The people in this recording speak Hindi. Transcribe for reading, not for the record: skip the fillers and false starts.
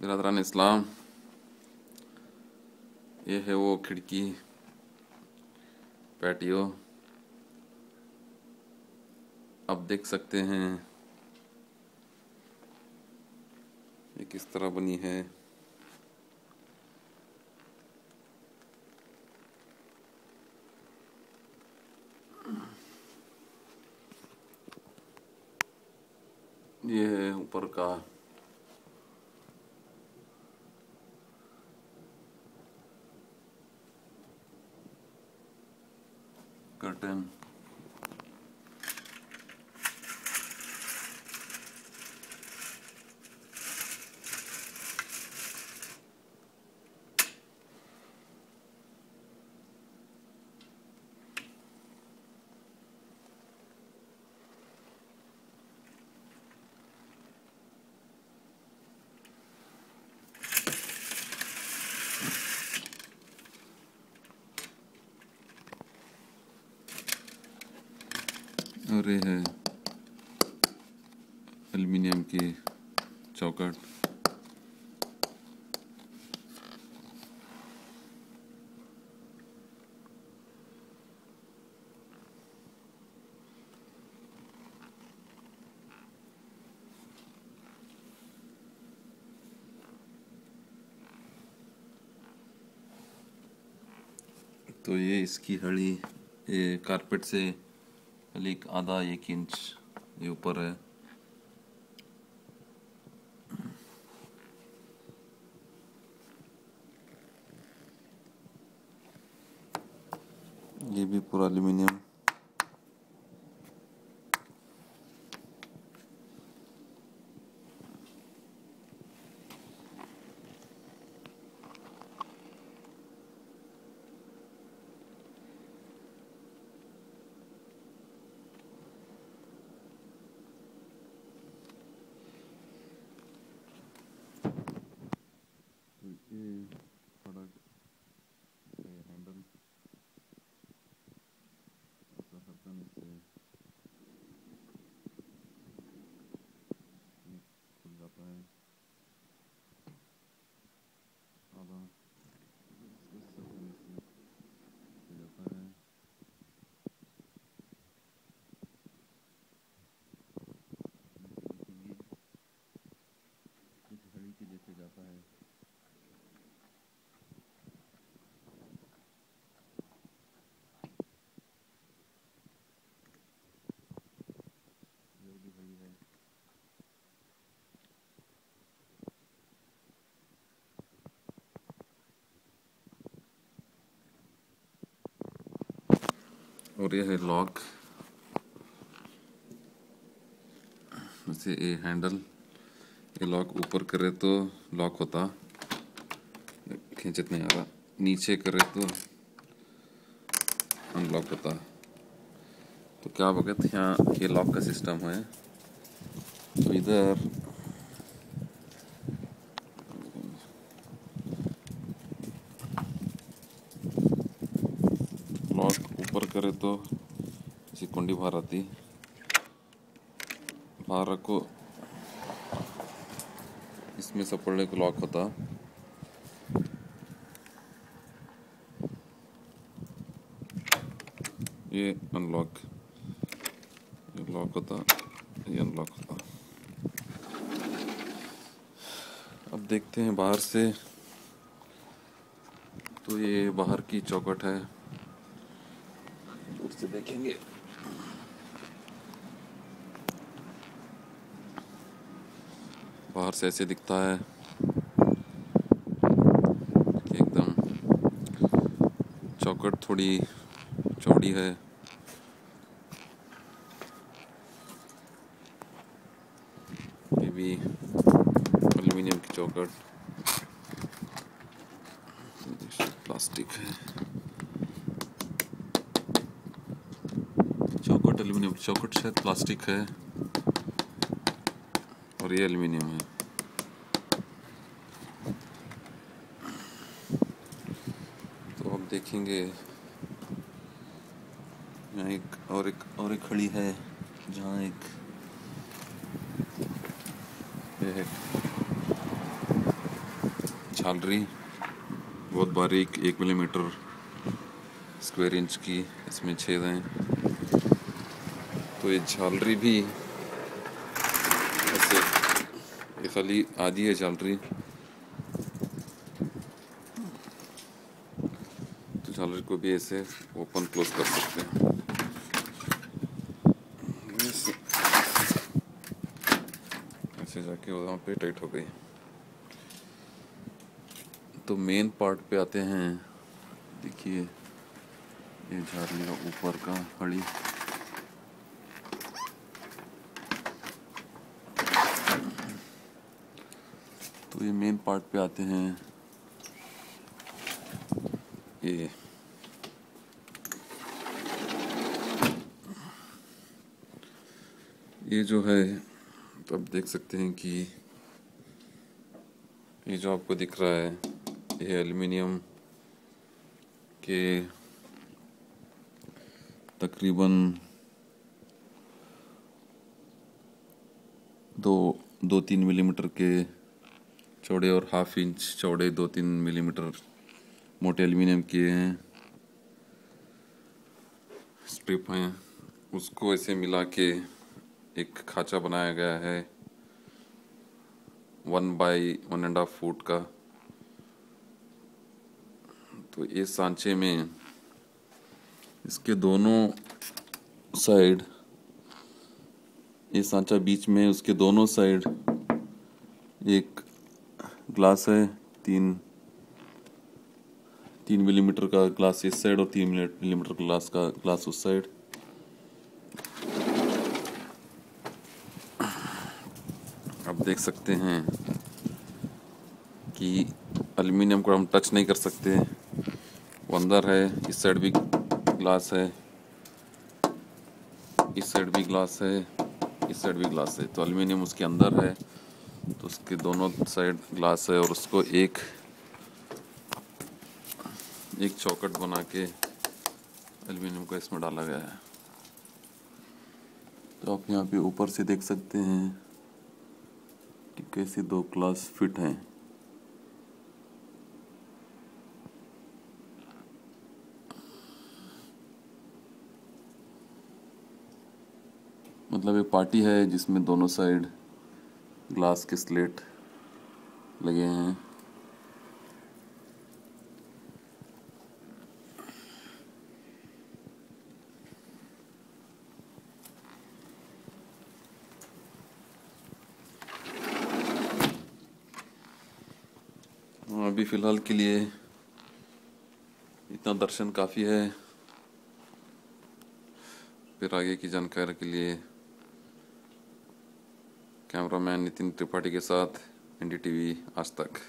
बिरादरान इस्लाम, ये है वो खिड़की पैटियो। आप देख सकते हैं ये किस तरह बनी है। ये है ऊपर का कर्टन। और ये है एल्युमिनियम की चौखट। तो ये इसकी हड़ी ये कारपेट से खाली आधा 1 इंच ये ऊपर है। ये भी पूरा एल्युमिनियम। ये थोड़ा हैंडल ऐसा हरदम इससे ये खुल जाता है आधा, इस हरदम इससे खुल जाता है। देखेंगे कुछ घड़ी के जैसे जाता है। ये भी घड़ी है। और यह है लॉक। वैसे ये हैंडल ये लॉक ऊपर करे तो लॉक होता, खींचत नहीं आ रहा। नीचे करे तो अनलॉक होता। तो क्या वक्त यहाँ ये लॉक का सिस्टम है। तो इधर लॉक ऊपर करे तो ऐसी कुंडी बाहर आती, बाहर रखो, इसमें सब पड़ने को लॉक होता। ये अनलॉक, ये लॉक होता, ये अनलॉक होता। अब देखते हैं बाहर से। तो ये बाहर की चौखट है, दूर से देखेंगे। बाहर से ऐसे दिखता है कि एकदम चौखट थोड़ी चौड़ी है। ये भी एल्युमिनियम की चौखट, प्लास्टिक है। चौखट एल्युमिनियम की चौखट शायद प्लास्टिक है और ये एल्युमिनियम है। तो अब देखेंगे यहाँ एक खड़ी है जहाँ एक ये है झालरी बहुत बारीक 1 मिलीमीटर स्क्वायर इंच की इसमें छेद हैं। तो ये झालरी भी ऐसे, ये खाली आधी है झालरी, तो झालरी को भी ऐसे ओपन क्लोज कर सकते हैं। ऐसे जाके वहाँ पे टाइट हो गई। तो मेन पार्ट पे आते हैं। देखिए ये झालरी का ऊपर का हड़ी, तो ये मेन पार्ट पे आते हैं। ये जो है, तो आप देख सकते हैं कि ये जो आपको दिख रहा है ये एल्युमिनियम के तकरीबन 2-3 मिलीमीटर के चौड़े और 1/2 इंच चौड़े 2-3 मिलीमीटर मोटे एल्युमिनियम के हैं स्ट्रिप हैं। उसको ऐसे मिला के एक खांचा बनाया गया है 1 बाई 1.5 फुट का। तो इस सांचे में इसके दोनों साइड, ये सांचा बीच में, उसके दोनों साइड एक ग्लास है, 3 मिलीमीटर का ग्लास इस साइड और 3 मिलीमीटर ग्लास उस साइड। आप देख सकते हैं कि एल्युमिनियम को हम टच नहीं कर सकते, वो अंदर है। इस साइड भी ग्लास है, इस साइड भी ग्लास है, इस साइड भी ग्लास है। तो एल्युमिनियम उसके अंदर है, तो उसके दोनों साइड ग्लास है और उसको एक चौकट बना के एल्युमिनियम को इसमें डाला गया है। तो आप यहाँ पे ऊपर से देख सकते हैं कि कैसे 2 ग्लास फिट हैं। मतलब एक पार्टी है जिसमें दोनों साइड ग्लास के स्लेट लगे हैं। अभी फ़िलहाल के लिए इतना दर्शन काफ़ी है। फिर आगे की जानकारी के लिए कैमरामैन नितिन त्रिपाठी के साथ NDTV आज तक।